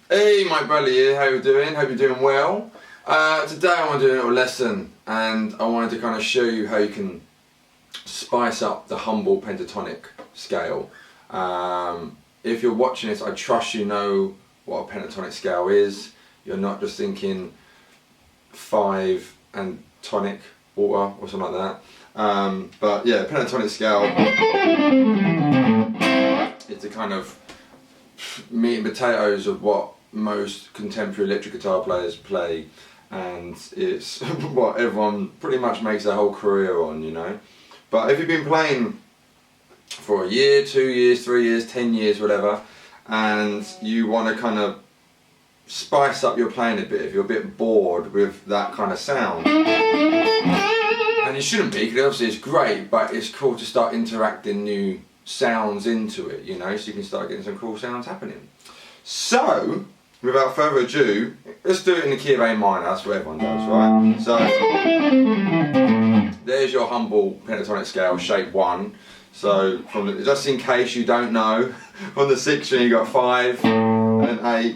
Hey, Mike Bradley here, how you doing? Hope you're doing well. Today I want to do a little lesson and I wanted to kind of show you how you can spice up the humble pentatonic scale. If you're watching this, I trust you know what a pentatonic scale is. You're not just thinking 5 and tonic water or something like that. But yeah, pentatonic scale is the kind of meat and potatoes of what most contemporary electric guitar players play, and it's what everyone pretty much makes their whole career on, you know. But if you've been playing for a year, 2 years, 3 years, 10 years, whatever, and you want to kind of spice up your playing a bit, if you're a bit bored with that kind of sound, and you shouldn't be, because obviously it's great, but it's cool to start interacting new sounds into it, you know, so you can start getting some cool sounds happening. So, without further ado, let's do it in the key of A minor. That's what everyone does, right? So, there's your humble pentatonic scale, shape 1. So, just in case you don't know, on the 6th string you got 5, and 8,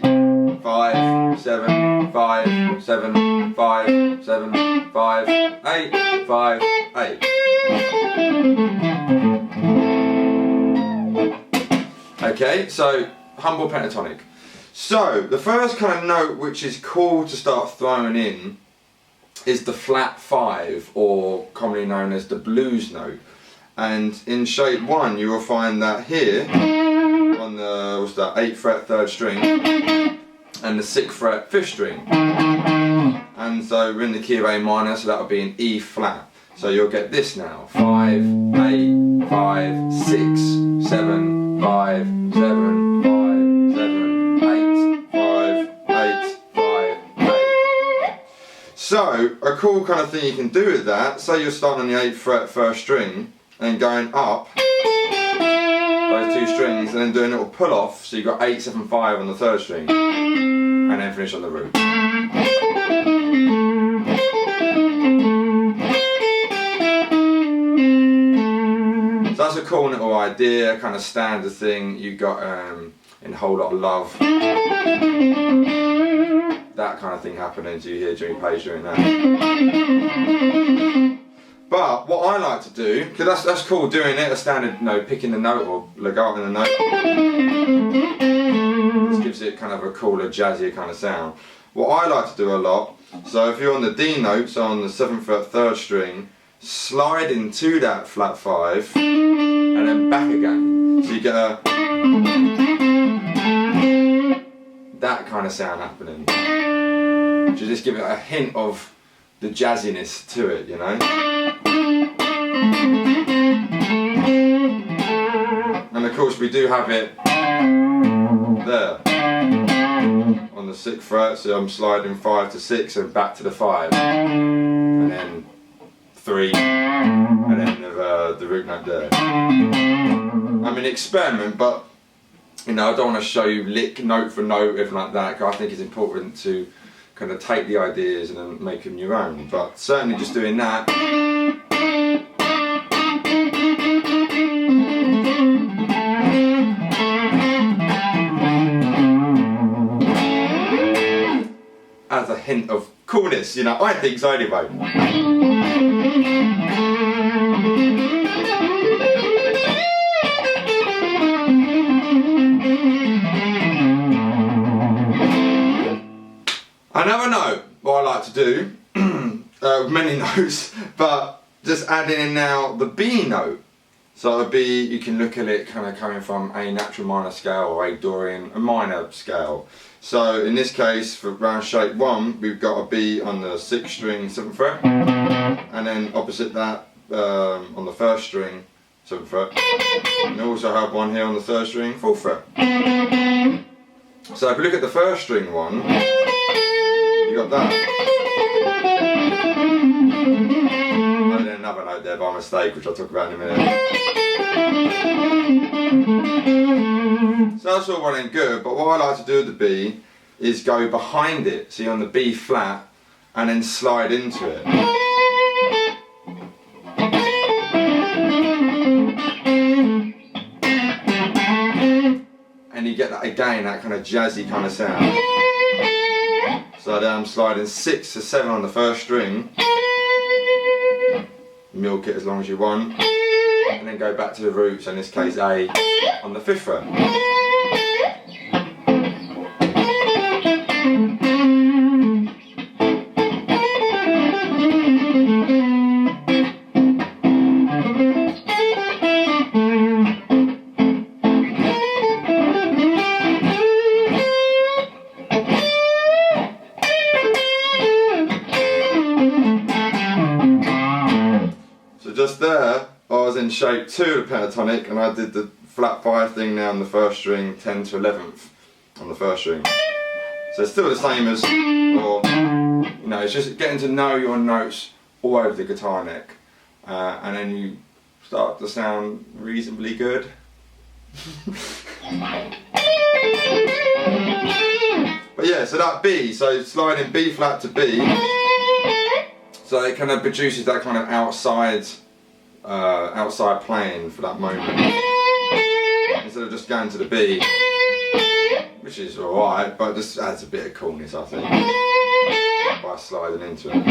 5, 7, 5, 7, 5, 7, 5, 8, 5, 8. Okay, so humble pentatonic. So the first kind of note which is cool to start throwing in is the flat 5, or commonly known as the blues note. And in shape 1 you will find that here on the 8th fret 3rd string and the 6th fret 5th string. And so we're in the key of A minor, so that would be an E flat. So you'll get this now: 5, 8, 5, 6, 7, 5, 7, 5, 7, 8, 5, 8, 5, 8. So a cool kind of thing you can do with that, say you're starting on the 8th fret 1st string and going up those 2 strings and then doing a little pull off, so you've got 8, 7, 5 on the 3rd string and then finish on the root. So that's a cool little idea, kind of standard thing you got in a Whole Lot of Love. That kind of thing happening to you here during plays during that. But what I like to do, because that's cool doing it, a standard, you know, picking the note or legato in the note. This gives it kind of a cooler, jazzier kind of sound. What I like to do a lot, so if you're on the D note, so on the 7th fret 3rd string, slide into that flat 5 and then back again. So you get that kind of sound happening. So just give it a hint of the jazziness to it, you know. And of course we do have it there on the 6th fret, so I'm sliding 5 to 6 and back to the 5, and then 3, and then the root note there. I mean, experiment, but you know, I don't want to show you lick note for note, everything like that, because I think it's important to kind of take the ideas and then make them your own. But certainly just doing that as a hint of coolness, you know, I think so anyway. Another note, what I like to do, many notes, but just adding in now the B note. So a B, you can look at it kind of coming from a natural minor scale or a Dorian, a minor scale. So in this case, for round shape 1, we've got a B on the 6th string, 7th fret, and then opposite that on the 1st string, 7th fret, and also have one here on the 3rd string, 4th fret. So if you look at the 1st string one, you got that. And then another note there by mistake, which I'll talk about in a minute. So that's all well and good, but what I like to do with the B is go behind it, see, on the B flat, and then slide into it. And you get that again, that kind of jazzy kind of sound. So then I'm sliding 6 to 7 on the first string, milk it as long as you want, and then go back to the root, so in this case A on the 5th fret. Just there, I was in shape 2 of the pentatonic, and I did the flat 5 thing now on the first string, 10 to 11th on the first string. So it's still the same as, or, you know, it's just getting to know your notes all over the guitar neck, and then you start to sound reasonably good. But yeah, so that B, so sliding B flat to B, so it kind of produces that kind of outside playing for that moment, instead of just going to the B, which is alright, but just adds a bit of coolness, I think, by sliding into it.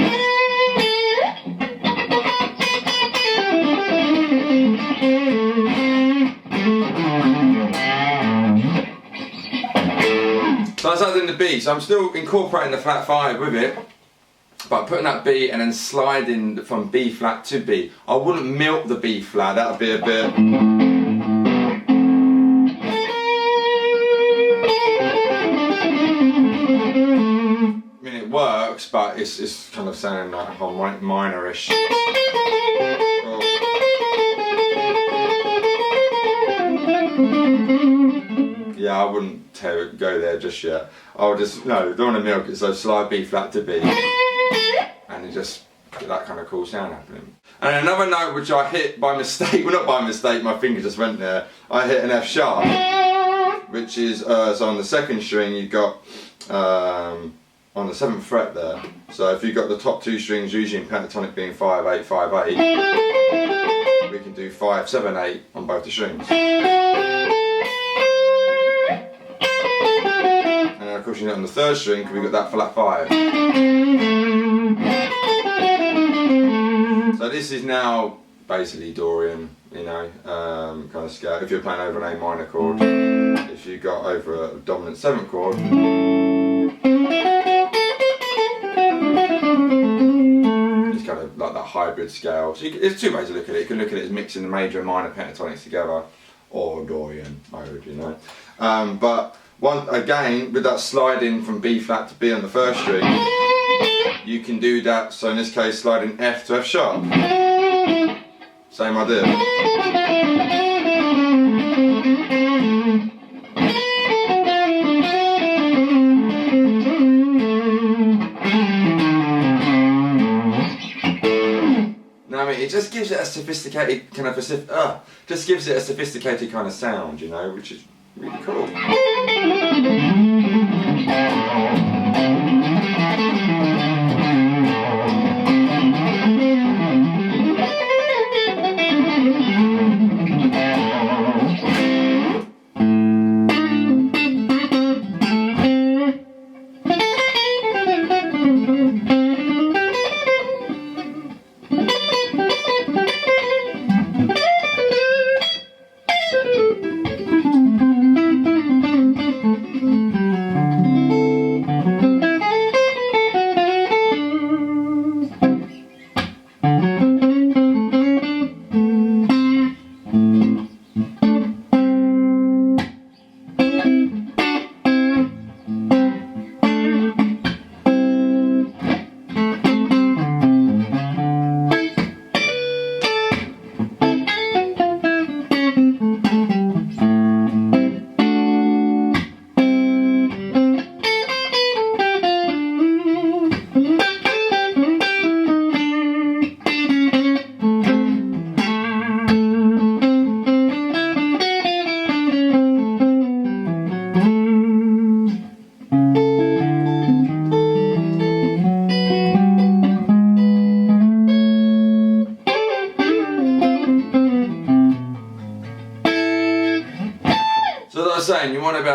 So that's adding the B, so I'm still incorporating the flat 5 with it, but putting that B and then sliding from B flat to B. I wouldn't milk the B flat, that would be a bit... I mean, it works, but it's kind of sounding like a minor-ish. Yeah, I wouldn't go there just yet. I would just, no, don't want to milk it, so slide B flat to B. And it just get that kind of cool sound happening. And another note which I hit by mistake, well not by mistake, my finger just went there, I hit an F sharp, which is, so on the second string you've got, on the 7th fret there. So if you've got the top 2 strings, usually in pentatonic being 5, 8, 5, 8, we can do 5, 7, 8 on both the strings. And then of course you know on the 3rd string, because we've got that flat 5. So this is now basically Dorian, you know, kind of scale. If you're playing over an A minor chord, if you got over a dominant 7th chord, it's kind of like that hybrid scale. So there's 2 ways to look at it. You can look at it as mixing the major and minor pentatonics together, or Dorian mode, you know. But again, with that sliding from B flat to B on the 1st string, you can do that, so in this case sliding F to F sharp. Same idea. Now I mean, it just gives it a sophisticated kind of just gives it a sophisticated kind of sound, you know, which is really cool.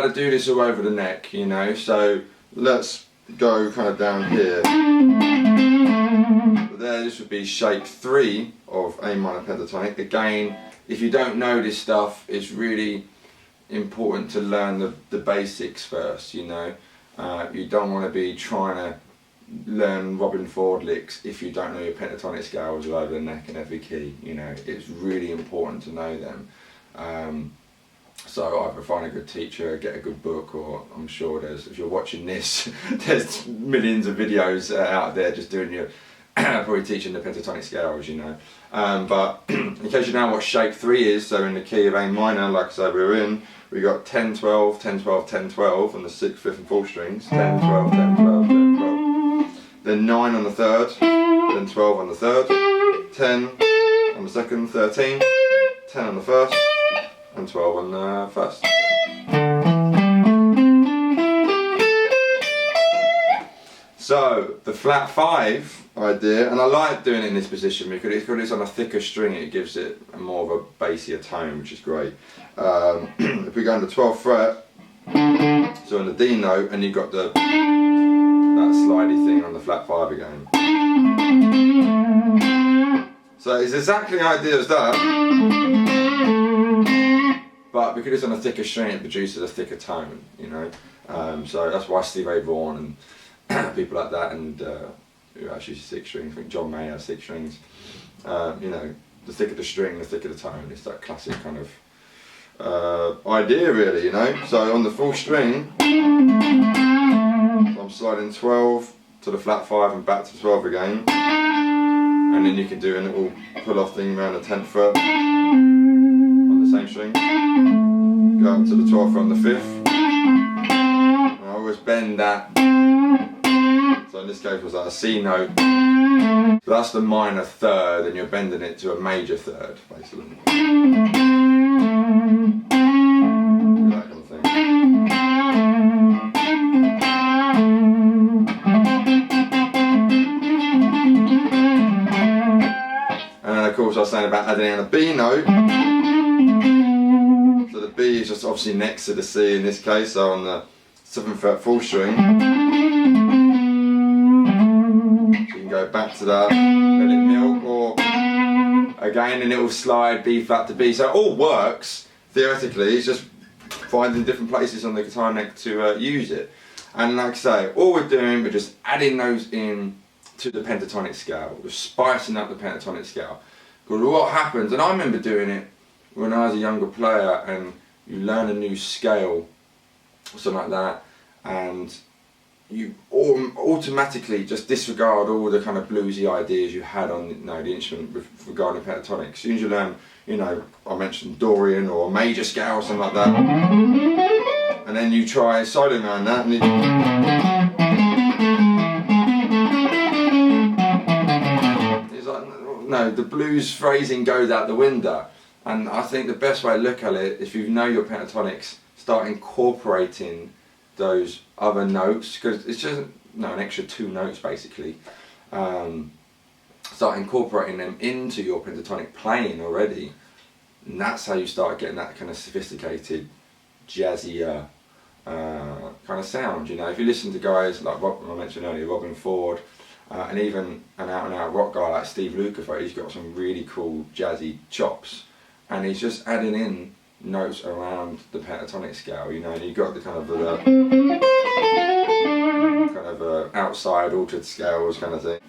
to do this all over the neck, you know, so let's go kind of down here. There, this would be shape 3 of A minor pentatonic. Again, if you don't know this stuff, it's really important to learn the basics first, you know. You don't want to be trying to learn Robin Ford licks if you don't know your pentatonic scales all over the neck and every key, you know. It's really important to know them. So either find a good teacher, get a good book, or I'm sure there's, if you're watching this, there's millions of videos out there just doing your, probably teaching the pentatonic scales, you know. But in case you know what shape 3 is, so in the key of A minor, like I said, we got 10, 12, 10, 12, 10, 12 on the 6th, 5th and 4th strings, 10, 12, 10, 12, 10, 12. Then 9 on the 3rd, then 12 on the 3rd, 10 on the 2nd, 13, 10 on the 1st, and 12 on the 1st. So the flat 5 idea, and I like doing it in this position because it's on a thicker string, it gives it a more of a bassier tone, which is great. If we go on the 12th fret, so on the D note, and you've got that slidey thing on the flat 5 again. So it's exactly the idea as that, but because it's on a thicker string, it produces a thicker tone, you know. So that's why Steve Ray Vaughan and people like that, and who actually 6 strings, I think John May has 6 strings. You know, the thicker the string, the thicker the tone. It's that classic kind of idea, really, you know. So on the full string, I'm sliding 12 to the flat 5 and back to 12 again, and then you can do a little pull-off thing around the 10th fret on the same string. Go up to the 12th fret on the 5th. And I always bend that. So in this case it was like a C note. So that's the minor 3rd, and you're bending it to a major 3rd, basically. That kind of thing. And of course I was saying about adding in a B note. So the B is just obviously next to the C in this case, so on the 7th fret full string. Go back to that, let it milk, or again and it will slide B flat to B. So it all works theoretically, it's just finding different places on the guitar neck to use it. And like I say, all we're doing, we're just adding those in to the pentatonic scale, we're spicing up the pentatonic scale. Because what happens, and I remember doing it when I was a younger player, and you learn a new scale or something like that, and you automatically just disregard all the kind of bluesy ideas you had on, you know, the instrument regarding pentatonic. As soon as you learn, you know, I mentioned Dorian or a major scale or something like that, and then you try soloing around that, and it's like, no, the blues phrasing goes out the window. And I think the best way to look at it, if you know your pentatonics, start incorporating those other notes, because it's just an extra 2 notes basically. Start incorporating them into your pentatonic playing already, and that's how you start getting that kind of sophisticated, jazzier kind of sound. You know, if you listen to guys like I mentioned earlier, Robin Ford, and even an out-and-out rock guy like Steve Lukather, he's got some really cool jazzy chops, and he's just adding in notes around the pentatonic scale, you know, and you've got the kind of outside altered scales kind of thing.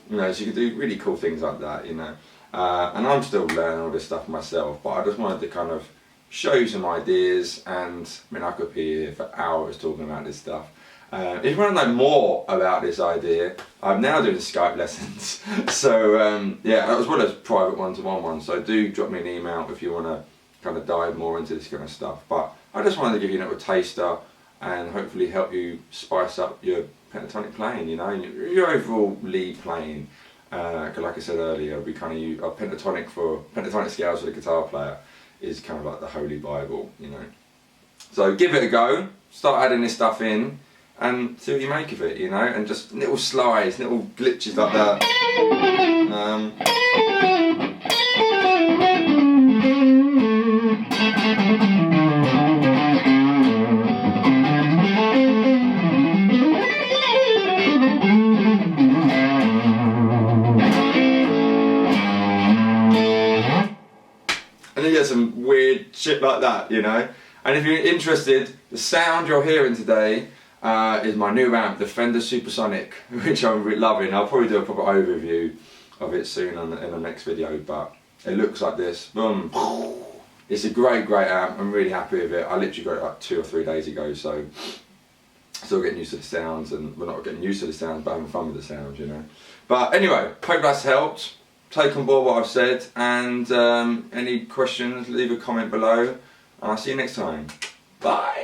You know, so you can do really cool things like that, you know. And I'm still learning all this stuff myself, but I just wanted to kind of show you some ideas, and I mean, I could be here for hours talking about this stuff. If you want to know more about this idea, I'm now doing Skype lessons, so yeah, as well as private one-to-one ones, so do drop me an email if you want to kind of dive more into this kind of stuff. But I just wanted to give you a little taster and hopefully help you spice up your pentatonic playing, you know, and your overall lead playing. Because like I said earlier, we kind of use pentatonic scales for the guitar player is kind of like the holy Bible, you know. So give it a go, start adding this stuff in, and see what you make of it, you know, and just little slides, little glitches like that. And you get some weird shit like that, you know. And if you're interested, the sound you're hearing today is my new amp, the Fender Supersonic, which I'm really loving. I'll probably do a proper overview of it soon in the next video, but it looks like this. Boom. It's a great amp. I'm really happy with it. I literally got it like 2 or 3 days ago, so still getting used to the sounds, and we're not getting used to the sounds, but having fun with the sounds, you know. But anyway, hope that's helped. Take on board what I've said, and any questions, leave a comment below, and I'll see you next time. Bye!